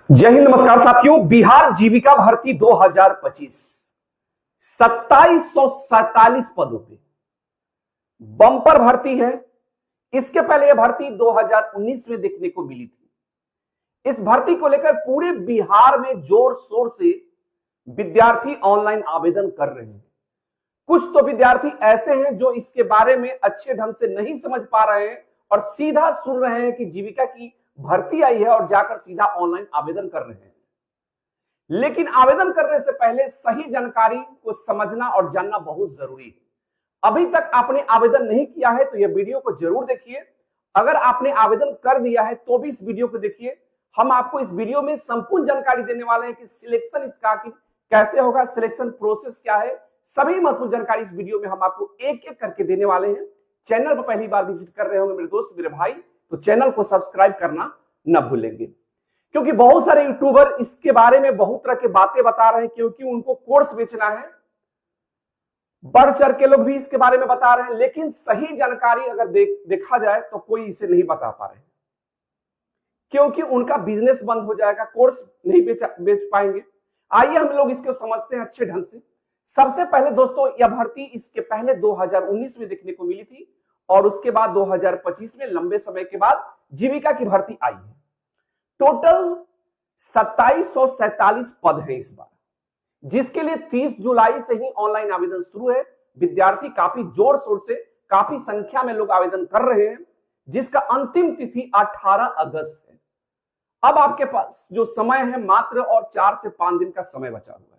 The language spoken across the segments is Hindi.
जय हिंद, नमस्कार साथियों। बिहार जीविका भर्ती 2025 2747 पदों पे बम्पर भर्ती है। इसके पहले यह भर्ती 2019 में देखने को मिली थी। इस भर्ती को लेकर पूरे बिहार में जोर शोर से विद्यार्थी ऑनलाइन आवेदन कर रहे हैं। कुछ तो विद्यार्थी ऐसे हैं जो इसके बारे में अच्छे ढंग से नहीं समझ पा रहे हैं और सीधा सुन रहे हैं कि जीविका की भर्ती आई है और जाकर सीधा ऑनलाइन आवेदन कर रहे हैं। लेकिन आवेदन करने से पहले सही जानकारी को समझना और जानना बहुत जरूरी है। अभी तक आपने आवेदन नहीं किया है तो यह वीडियो को जरूर देखिए। अगर आपने आवेदन कर दिया है तो भी इस वीडियो को देखिए। हम आपको इस वीडियो में संपूर्ण जानकारी देने वाले हैं कि सिलेक्शन इसका कैसे होगा, सिलेक्शन प्रोसेस क्या है, सभी महत्वपूर्ण जानकारी इस वीडियो में हम आपको एक एक करके देने वाले हैं। चैनल पर पहली बार विजिट कर रहे होंगे मेरे दोस्त, मेरे भाई, तो चैनल को सब्सक्राइब करना न भूलेंगे, क्योंकि बहुत सारे यूट्यूबर इसके बारे में बहुत तरह की बातें बता रहे हैं, क्योंकि उनको कोर्स बेचना है। बढ़ चढ़ के लोग भी इसके बारे में बता रहे हैं, लेकिन सही जानकारी अगर देखा जाए तो कोई इसे नहीं बता पा रहे, क्योंकि उनका बिजनेस बंद हो जाएगा, कोर्स नहीं बेच पाएंगे। आइए हम लोग इसको समझते हैं अच्छे ढंग से। सबसे पहले दोस्तों, यह भर्ती इसके पहले 2019 में देखने को मिली थी और उसके बाद 2025 में लंबे समय के बाद जीविका की भर्ती आई है। टोटल 2747 पद है इस बार, जिसके लिए 30 जुलाई से ही ऑनलाइन आवेदन शुरू है। विद्यार्थी काफी जोर शोर से, काफी संख्या में लोग आवेदन कर रहे हैं, जिसका अंतिम तिथि 18 अगस्त है। अब आपके पास जो समय है मात्र और 4 से 5 दिन का समय बचा हुआ है।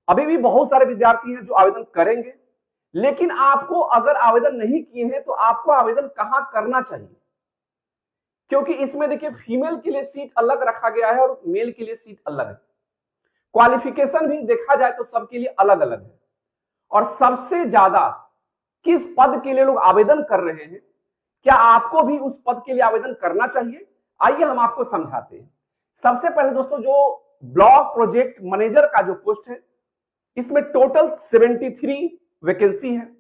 अभी भी बहुत सारे विद्यार्थी हैं जो आवेदन करेंगे, लेकिन आपको अगर आवेदन नहीं किए हैं तो आपको आवेदन कहां करना चाहिए, क्योंकि इसमें देखिए फीमेल के लिए सीट अलग रखा गया है और मेल के लिए सीट अलग है। क्वालिफिकेशन भी देखा जाए तो सबके लिए अलग अलग है। और सबसे ज्यादा किस पद के लिए लोग आवेदन कर रहे हैं, क्या आपको भी उस पद के लिए आवेदन करना चाहिए? आइए हम आपको समझाते हैं। सबसे पहले दोस्तों, जो ब्लॉक प्रोजेक्ट मैनेजर का जो पोस्ट है, इसमें टोटल 73 वैकेंसी है,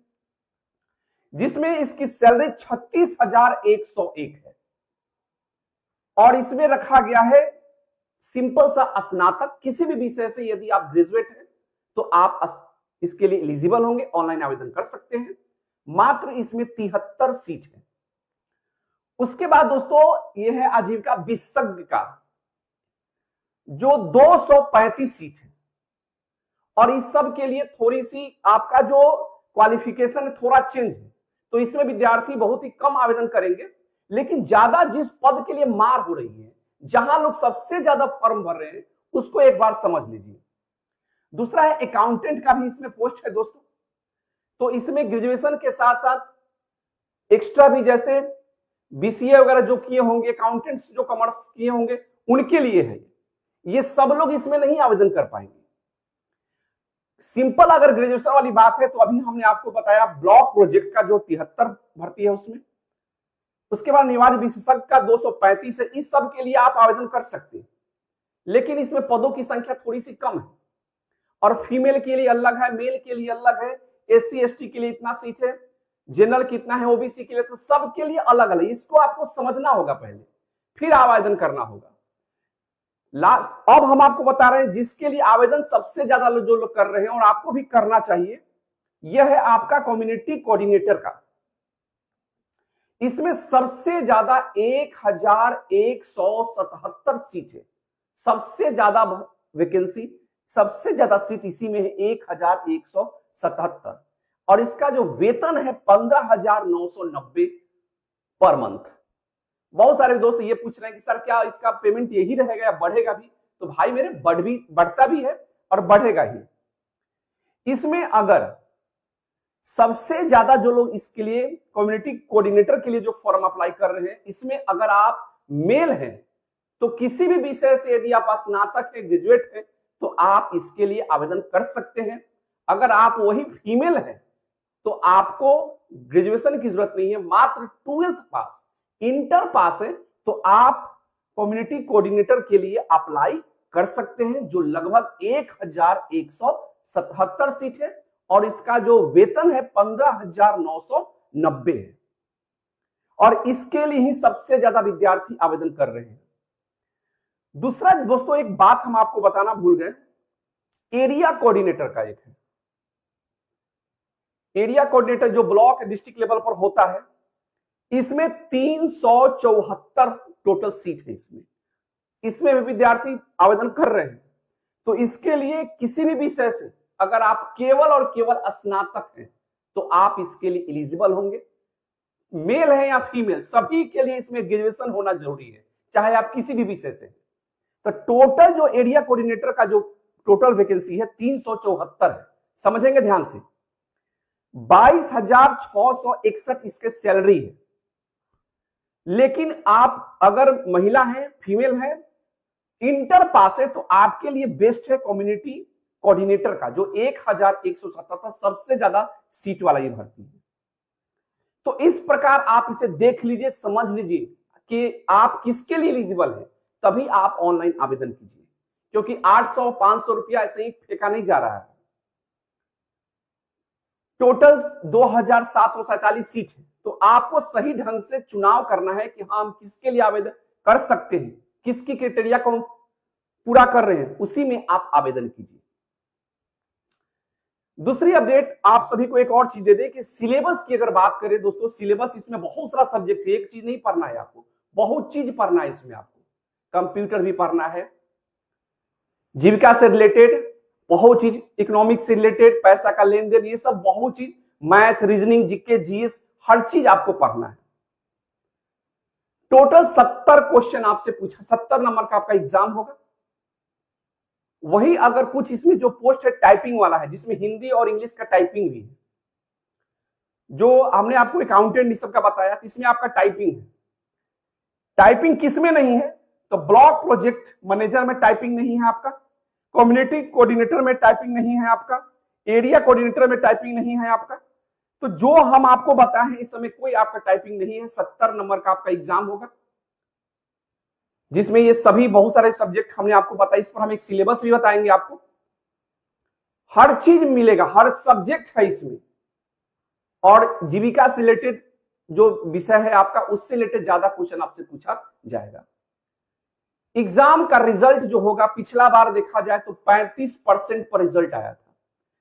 जिसमें इसकी सैलरी 36,101 है और इसमें रखा गया है सिंपल सा स्नातक। किसी भी विषय से यदि आप ग्रेजुएट हैं तो आप इसके लिए एलिजिबल होंगे, ऑनलाइन आवेदन कर सकते हैं। मात्र इसमें 73 सीट है। उसके बाद दोस्तों, यह है आजीविका विशेषज्ञ का, जो 235 सीट है और इस सब के लिए थोड़ी सी आपका जो क्वालिफिकेशन है थोड़ा चेंज है, तो इसमें विद्यार्थी बहुत ही कम आवेदन करेंगे। लेकिन ज्यादा जिस पद के लिए मार हो रही है, जहां लोग सबसे ज्यादा फॉर्म भर रहे हैं, उसको एक बार समझ लीजिए। दूसरा है अकाउंटेंट का भी इसमें पोस्ट है दोस्तों। तो इसमें ग्रेजुएशन के साथ साथ एक्स्ट्रा भी, जैसे बीसीए वगैरह जो किए होंगे, अकाउंटेंट्स जो कॉमर्स किए होंगे, उनके लिए है। ये सब लोग इसमें नहीं आवेदन कर पाएंगे। सिंपल अगर ग्रेजुएशन वाली बात है तो अभी हमने आपको बताया ब्लॉक प्रोजेक्ट का जो 73 भर्ती है उसमें। उसके बाद निवार्य विशेषज्ञ का 235 है। इस सब के लिए आप आवेदन कर सकते हैं, लेकिन इसमें पदों की संख्या थोड़ी सी कम है और फीमेल के लिए अलग है, मेल के लिए अलग है, एससी एसटी के लिए इतना सीट है, जनरल कितना है, ओबीसी के लिए, तो सबके लिए अलग अलग। इसको आपको समझना होगा पहले, फिर आवेदन करना होगा। अब हम आपको बता रहे हैं जिसके लिए आवेदन सबसे ज्यादा जो लोग कर रहे हैं और आपको भी करना चाहिए, यह है आपका कम्युनिटी कोऑर्डिनेटर का। इसमें सबसे ज्यादा 1177 सीट है। सबसे ज्यादा वैकेंसी, सबसे ज्यादा सीट इसी में है, 1177। और इसका जो वेतन है 15,990 पर मंथ। बहुत सारे दोस्त ये पूछ रहे हैं कि सर क्या इसका पेमेंट यही रहेगा या बढ़ेगा भी? तो भाई मेरे बढ़ता भी है और बढ़ेगा ही। इसमें अगर सबसे ज्यादा जो लोग इसके लिए कम्युनिटी कोऑर्डिनेटर के लिए जो फॉर्म अप्लाई कर रहे हैं, इसमें अगर आप मेल हैं तो किसी भी विषय से यदि आप स्नातक है, ग्रेजुएट है, तो आप इसके लिए आवेदन कर सकते हैं। अगर आप वही फीमेल हैं तो आपको ग्रेजुएशन की जरूरत नहीं है, मात्र 12th पास, इंटर पास है तो आप कम्युनिटी कोऑर्डिनेटर के लिए अप्लाई कर सकते हैं, जो लगभग 1177 सीट है और इसका जो वेतन है 15,990 है और इसके लिए ही सबसे ज्यादा विद्यार्थी आवेदन कर रहे हैं। दूसरा दोस्तों एक बात हम आपको बताना भूल गए, एरिया कोऑर्डिनेटर का एक है। एरिया कोऑर्डिनेटर जो ब्लॉक डिस्ट्रिक्ट लेवल पर होता है, इसमें 374 टोटल सीट है। इसमें भी विद्यार्थी आवेदन कर रहे हैं। तो इसके लिए किसी भी विषय से अगर आप केवल और केवल स्नातक हैं तो आप इसके लिए एलिजिबल होंगे। मेल है या फीमेल, सभी के लिए इसमें ग्रेजुएशन होना जरूरी है, चाहे आप किसी भी विषय से। तो टोटल जो एरिया कोऑर्डिनेटर का जो टोटल वैकेंसी है 374 है। समझेंगे ध्यान से, 22,661 इसके सैलरी है। लेकिन आप अगर महिला हैं, फीमेल है, इंटर पास है, तो आपके लिए बेस्ट है कम्युनिटी कोऑर्डिनेटर का, जो 1,177 सबसे ज्यादा सीट वाला ये भर्ती है। तो इस प्रकार आप इसे देख लीजिए, समझ लीजिए कि आप किसके लिए एलिजिबल हैं, तभी आप ऑनलाइन आवेदन कीजिए, क्योंकि 800-500 रुपया ऐसे ही फेंका नहीं जा रहा है। टोटल 2,747 सीट है। तो आपको सही ढंग से चुनाव करना है कि हम किसके लिए आवेदन कर सकते हैं, किसकी क्राइटेरिया को पूरा कर रहे हैं, उसी में आप आवेदन कीजिए। दूसरी अपडेट आप सभी को एक और चीज दे दें कि सिलेबस की अगर बात करें दोस्तों, सिलेबस इसमें बहुत सारा सब्जेक्ट है, एक चीज नहीं पढ़ना है आपको, बहुत चीज पढ़ना है इसमें। आपको कंप्यूटर भी पढ़ना है, जीविका से रिलेटेड बहुत चीज, इकोनॉमिक्स से रिलेटेड, पैसा का लेन देन, ये सब बहुत चीज, मैथ, रीजनिंग, जीके, जीएस, हर चीज आपको पढ़ना है। टोटल 70 क्वेश्चन आपसे पूछा, 70 नंबर का आपका एग्जाम होगा। वही अगर कुछ इसमें जो पोस्ट है टाइपिंग वाला है, जिसमें हिंदी और इंग्लिश का टाइपिंग भी है, जो हमने आपको अकाउंटेंट सब का बताया, तो इसमें आपका टाइपिंग है। टाइपिंग किसमें नहीं है, तो ब्लॉक प्रोजेक्ट मैनेजर में टाइपिंग नहीं है आपका, कम्युनिटी कोऑर्डिनेटर में टाइपिंग नहीं है आपका, एरिया कोऑर्डिनेटर में टाइपिंग नहीं है आपका। तो जो हम आपको बताए हैं इस समय कोई आपका टाइपिंग नहीं है। 70 नंबर का आपका एग्जाम होगा, जिसमें ये सभी बहुत सारे सब्जेक्ट हमने आपको बताया। इस पर हम एक सिलेबस भी बताएंगे आपको, हर चीज मिलेगा, हर सब्जेक्ट है इसमें। और जीविका से रिलेटेड जो विषय है आपका, उससे रिलेटेड ज्यादा क्वेश्चन आपसे पूछा जाएगा। एग्जाम का रिजल्ट जो होगा, पिछला बार देखा जाए तो 35% पर रिजल्ट आया था।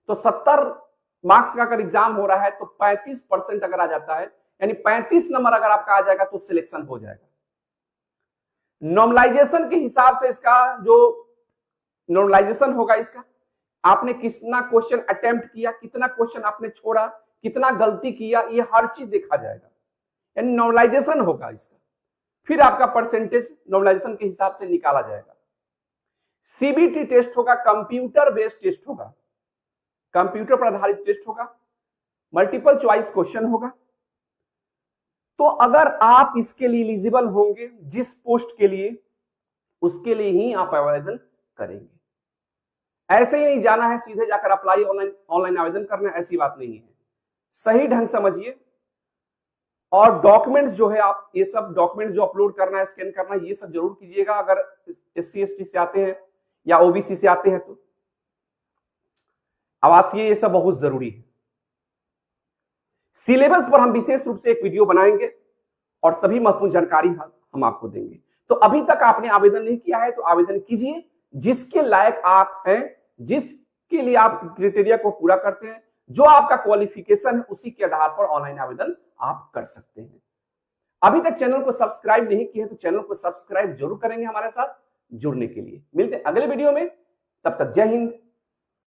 तो 70 मार्क्स का अगर एग्जाम हो रहा है तो 35% अगर आ जाता है, यानी 35 नंबर अगर आपका आ जाएगा तो सिलेक्शन हो जाएगा। नॉर्मलाइजेशन के हिसाब से इसका जो नॉर्मलाइजेशन होगा, इसका आपने कितना क्वेश्चन अटेम्प्ट किया, कितना क्वेश्चन आपने छोड़ा, कितना गलती किया, ये हर चीज देखा जाएगा, यानी नॉर्मलाइजेशन होगा इसका। फिर आपका परसेंटेज नॉर्मलाइजेशन के हिसाब से निकाला जाएगा। सीबीटी टेस्ट होगा, कंप्यूटर बेस्ड टेस्ट होगा, कंप्यूटर पर आधारित टेस्ट होगा, मल्टीपल चॉइस क्वेश्चन होगा। तो अगर आप इसके लिए एलिजिबल होंगे, जिस पोस्ट के लिए, उसके लिए ही आप आवेदन करेंगे। ऐसे ही नहीं जाना है सीधे जाकर अप्लाई ऑनलाइन आवेदन करना, ऐसी बात नहीं है। सही ढंग समझिए, और डॉक्यूमेंट्स जो है, आप ये सब डॉक्यूमेंट्स जो अपलोड करना है, स्कैन करना है, ये सब जरूर कीजिएगा। अगर SC ST से आते हैं या OBC से आते हैं तो आवासीय, ये सब बहुत जरूरी है। सिलेबस पर हम विशेष रूप से एक वीडियो बनाएंगे और सभी महत्वपूर्ण जानकारी हम आपको देंगे। तो अभी तक आपने आवेदन नहीं किया है तो आवेदन कीजिए, जिसके लायक आप हैं, जिसके लिए आप क्राइटेरिया को पूरा करते हैं, जो आपका क्वालिफिकेशन है, उसी के आधार पर ऑनलाइन आवेदन आप कर सकते हैं। अभी तक चैनल को सब्सक्राइब नहीं किया है तो चैनल को सब्सक्राइब जरूर करेंगे हमारे साथ जुड़ने के लिए। मिलते हैं अगले वीडियो में, तब तक जय हिंद,